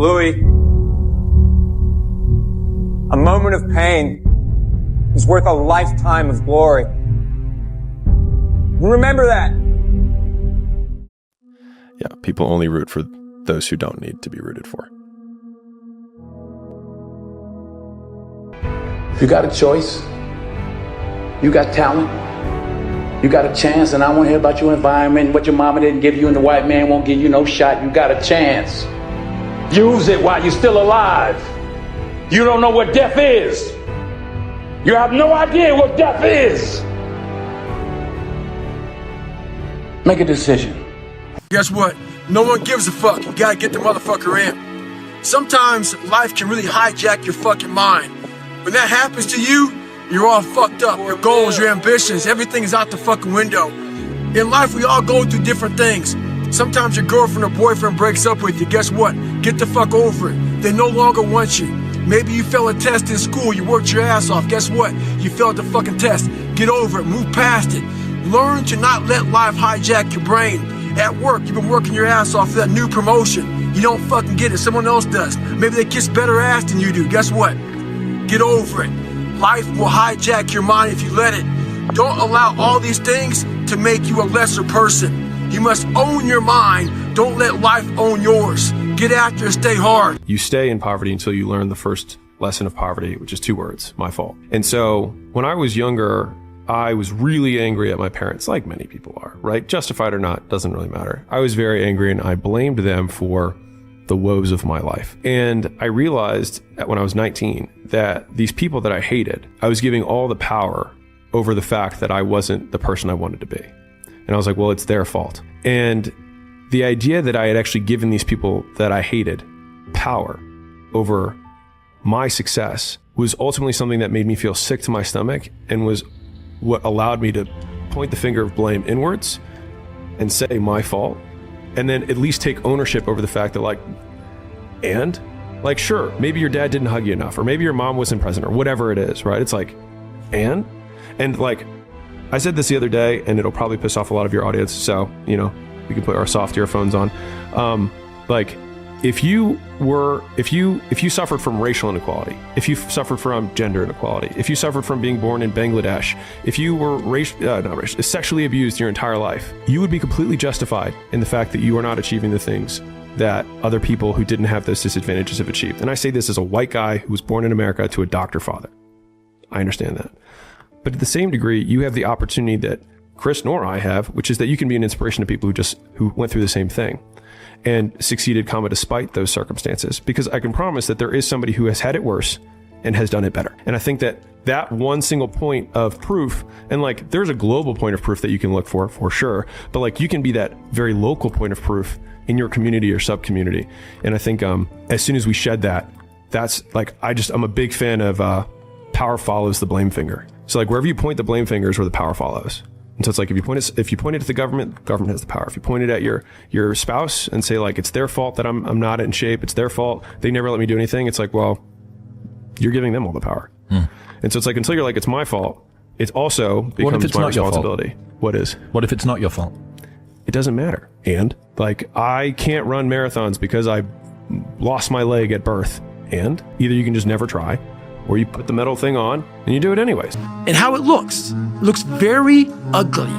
Louis, a moment of pain is worth a lifetime of glory. Remember that. Yeah, people only root for those who don't need to be rooted for. You got a choice. You got talent. You got a chance, and I want to hear about your environment, what your mama didn't give you, and the white man won't give you no shot. You got a chance. Use it while you're still alive. You don't know what death is. You have no idea what death is. Make a decision. Guess what? No one gives a fuck. You gotta get the motherfucker in. Sometimes life can really hijack your fucking mind. When that happens to you, you're all fucked up. Your goals, your ambitions, everything is out the fucking window. In life, we all go through different things. Sometimes your girlfriend or boyfriend breaks up with you. Guess what? Get the fuck over it. They no longer want you. Maybe you failed a test in school. You worked your ass off. Guess what? You failed the fucking test. Get over it. Move past it. Learn to not let life hijack your brain. At work, you've been working your ass off for that new promotion. You don't fucking get it. Someone else does. Maybe they kiss better ass than you do. Guess what? Get over it. Life will hijack your mind if you let it. Don't allow all these things to make you a lesser person. You must own your mind. Don't let life own yours. Get after it, stay hard. You stay in poverty until you learn the first lesson of poverty, which is 2 words, my fault. And so when I was younger, I was really angry at my parents, like many people are, right? Justified or not, doesn't really matter. I was very angry and I blamed them for the woes of my life. And I realized that when I was 19 that these people that I hated, I was giving all the power over the fact that I wasn't the person I wanted to be. And I was like, well, it's their fault. And the idea that I had actually given these people that I hated power over my success was ultimately something that made me feel sick to my stomach and was what allowed me to point the finger of blame inwards and say my fault, and then at least take ownership over the fact that sure, maybe your dad didn't hug you enough, or maybe your mom wasn't present, or whatever it is, right? It's like, and like, I said this the other day, and it'll probably piss off a lot of your audience, so, you know, we can put our soft earphones on. If you suffered from racial inequality, if you suffered from gender inequality, if you suffered from being born in Bangladesh, if you were sexually abused your entire life, you would be completely justified in the fact that you are not achieving the things that other people who didn't have those disadvantages have achieved. And I say this as a white guy who was born in America to a doctor father. I understand that. But at the same degree, you have the opportunity that Chris nor I have, which is that you can be an inspiration to people who went through the same thing and succeeded, despite those circumstances. Because I can promise that there is somebody who has had it worse and has done it better. And I think that one single point of proof, and like, there's a global point of proof that you can look for sure, but like, you can be that very local point of proof in your community or sub-community. And I think as soon as we shed that, that's like, I'm a big fan of power follows the blame finger. So like, wherever you point the blame finger is where the power follows. And so it's like, if you point it at the government has the power. If you point it at your spouse and say like, it's their fault that I'm not in shape, it's their fault, they never let me do anything, it's like, well, you're giving them all the power. And so it's like, until you're like, it's my fault, it also becomes my responsibility. What if it's not your fault? It doesn't matter. And like, I can't run marathons because I lost my leg at birth. And either you can just never try, or you put the metal thing on and you do it anyways. And how it looks very ugly.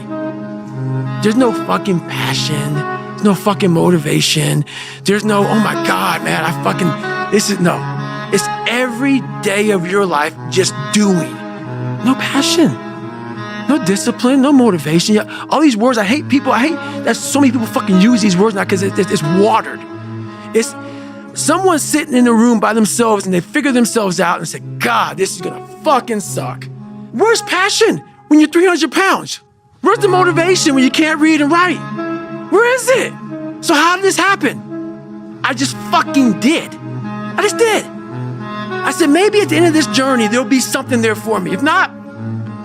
There's no fucking passion. There's no fucking motivation. There's no, oh my God, man, it's every day of your life just doing. No passion, no discipline, no motivation. All these words, I hate that so many people fucking use these words now because it's watered. It's someone sitting in a room by themselves and they figure themselves out and say, God, this is gonna fucking suck. Where's passion when you're 300 pounds? Where's the motivation when you can't read and write? Where is it? So how did this happen? I just fucking did. I just did. I said, maybe at the end of this journey, there'll be something there for me. If not,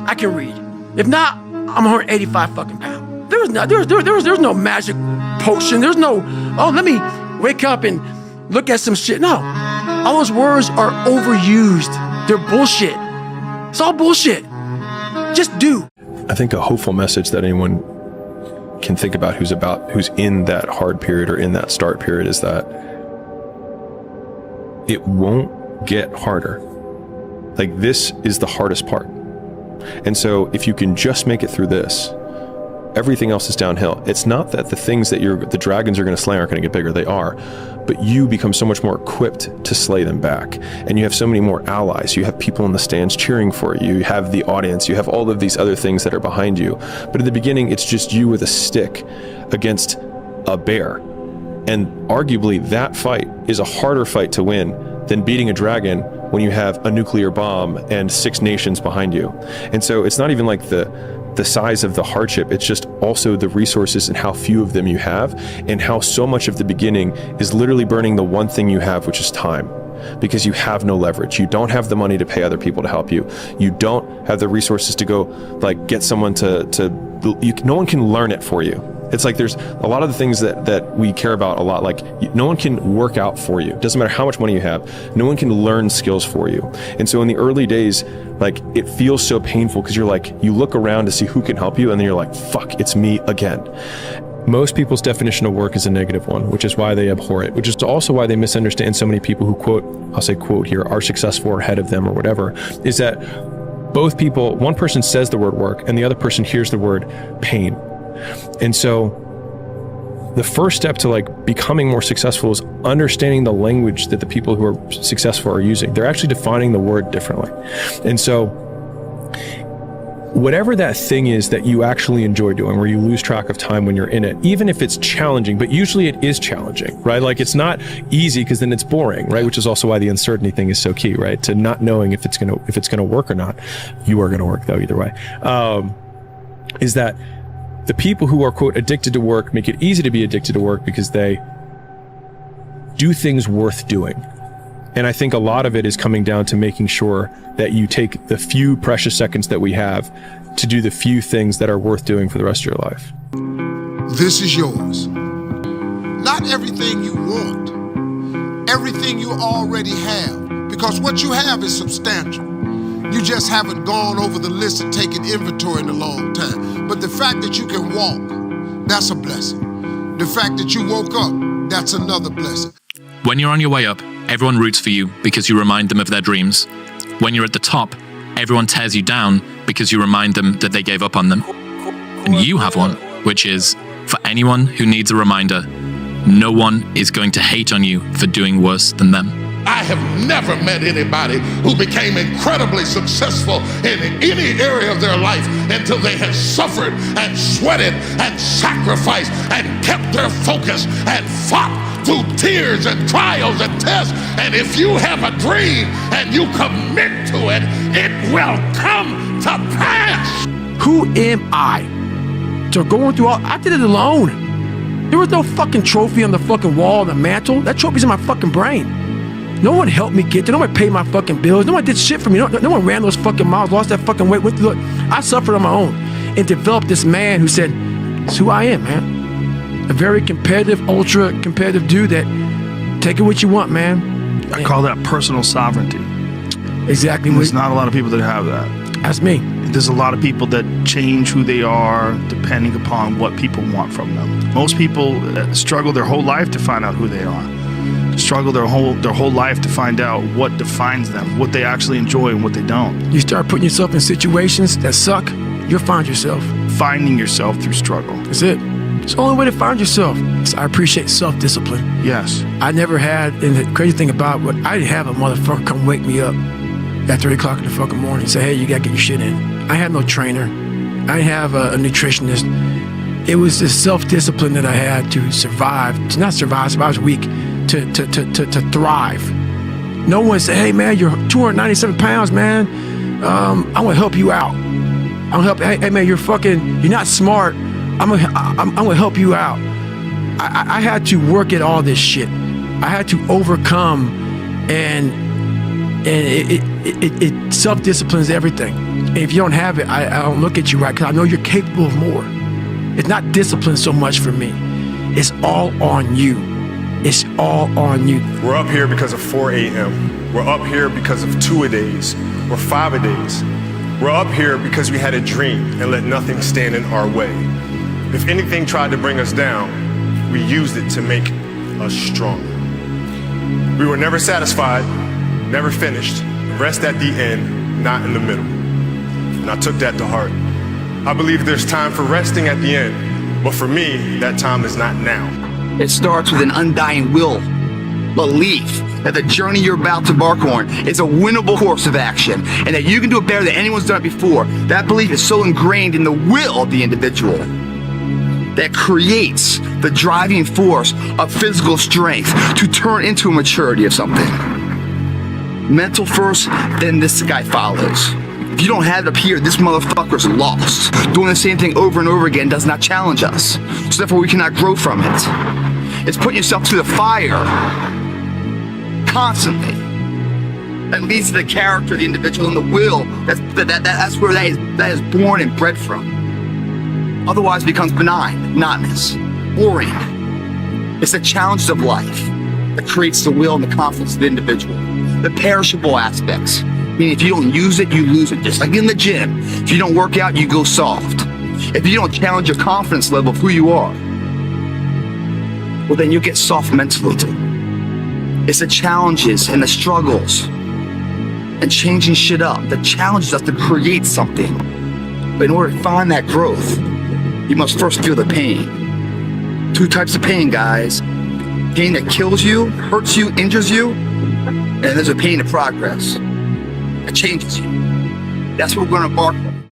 I can read. If not, I'm 185 fucking pounds. There's no magic potion. There's no, let me wake up and look at some shit. No, all those words are overused. They're bullshit. It's all bullshit. Just do. I think a hopeful message that anyone can think about who's in that hard period or in that start period is that it won't get harder. Like, this is the hardest part. And so if you can just make it through this, everything else is downhill. It's not that the things that the dragons are going to slay aren't going to get bigger. They are. But you become so much more equipped to slay them back. And you have so many more allies. You have people in the stands cheering for you. You have the audience. You have all of these other things that are behind you. But at the beginning, it's just you with a stick against a bear. And arguably, that fight is a harder fight to win than beating a dragon when you have a nuclear bomb and 6 nations behind you. And so it's not even like the size of the hardship, it's just also the resources and how few of them you have, and how so much of the beginning is literally burning the one thing you have, which is time. Because you have no leverage. You don't have the money to pay other people to help you. You don't have the resources to go like get someone no one can learn it for you. It's like there's a lot of the things that we care about a lot. Like, no one can work out for you. It doesn't matter how much money you have. No one can learn skills for you. And so in the early days, like, it feels so painful because you're like, you look around to see who can help you, and then you're like, fuck, it's me again. Most people's definition of work is a negative one, which is why they abhor it, which is also why they misunderstand so many people who quote, I'll say quote here, are successful or ahead of them or whatever, is that both people, one person says the word work and the other person hears the word pain. And so the first step to like becoming more successful is understanding the language that the people who are successful are using. They're actually defining the word differently. And so whatever that thing is that you actually enjoy doing, where you lose track of time when you're in it, even if it's challenging, but usually it is challenging, right? Like, it's not easy because then it's boring, right? Which is also why the uncertainty thing is so key, right? To not knowing if it's gonna work or not. You are gonna work though, either way. Is that the people who are, quote, addicted to work make it easy to be addicted to work because they do things worth doing. And I think a lot of it is coming down to making sure that you take the few precious seconds that we have to do the few things that are worth doing for the rest of your life. This is yours. Not everything you want, everything you already have, because what you have is substantial. You just haven't gone over the list and taken inventory in a long time. But the fact that you can walk, that's a blessing. The fact that you woke up, that's another blessing. When you're on your way up, everyone roots for you because you remind them of their dreams. When you're at the top, everyone tears you down because you remind them that they gave up on them. And you have one, which is, for anyone who needs a reminder, no one is going to hate on you for doing worse than them. I have never met anybody who became incredibly successful in any area of their life until they had suffered and sweated and sacrificed and kept their focus and fought through tears and trials and tests. And if you have a dream and you commit to it, it will come to pass. Who am I? So going through I did it alone. There was no fucking trophy on the fucking wall, on the mantle. That trophy's in my fucking brain. No one helped me get there. No one paid my fucking bills. No one did shit for me. No one ran those fucking miles, lost that fucking weight. Look, I suffered on my own and developed this man who said, it's who I am, man. A very competitive, ultra competitive dude that take it what you want, man. I call that personal sovereignty. Exactly. There's not a lot of people that have that. That's me. There's a lot of people that change who they are depending upon what people want from them. Most people struggle their whole life to find out who they are. Struggle their whole life to find out what defines them, what they actually enjoy and what they don't. You start putting yourself in situations that suck, you'll find yourself. Finding yourself through struggle. That's it. It's the only way to find yourself. So I appreciate self-discipline. Yes. I never had, and the crazy thing about it, I didn't have a motherfucker come wake me up at 3 o'clock in the fucking morning and say, hey, you gotta get your shit in. I had no trainer. I didn't have a nutritionist. It was this self-discipline that I had to survive, to not survive, I was weak, to thrive. No one said, hey man, you're 297 pounds, man. I'm gonna help you out. I'm gonna help, hey man, you're not smart. I'm gonna help you out. I had to work at all this shit. I had to overcome, and it self-discipline is everything. And if you don't have it, I don't look at you right, because I know you're capable of more. It's not discipline so much for me. It's all on you. It's all on you. We're up here because of 4 a.m. We're up here because of 2-a-days or 5-a-days. We're up here because we had a dream and let nothing stand in our way. If anything tried to bring us down, we used it to make us stronger. We were never satisfied, never finished. Rest at the end, not in the middle. And I took that to heart. I believe there's time for resting at the end, but for me, that time is not now. It starts with an undying will, belief that the journey you're about to embark on is a winnable course of action and that you can do it better than anyone's done it before. That belief is so ingrained in the will of the individual that creates the driving force of physical strength to turn into a maturity of something. Mental first, then this guy follows. If you don't have it up here, this motherfucker's lost. Doing the same thing over and over again does not challenge us. So therefore we cannot grow from it. It's putting yourself through the fire constantly. That leads to the character, the individual, and the will. That's where that is born and bred from. Otherwise it becomes benign, monotonous, boring. It's the challenges of life that creates the will and the confidence of the individual. The perishable aspects. Meaning if you don't use it, you lose it. Just like in the gym. If you don't work out, you go soft. If you don't challenge your confidence level of who you are, well then you get soft mentally too. It's the challenges and the struggles and changing shit up that challenges us to create something. But in order to find that growth, you must first feel the pain. Two types of pain, guys. Pain that kills you, hurts you, injures you, and there's a pain of progress. It changes you. That's what we're going to embark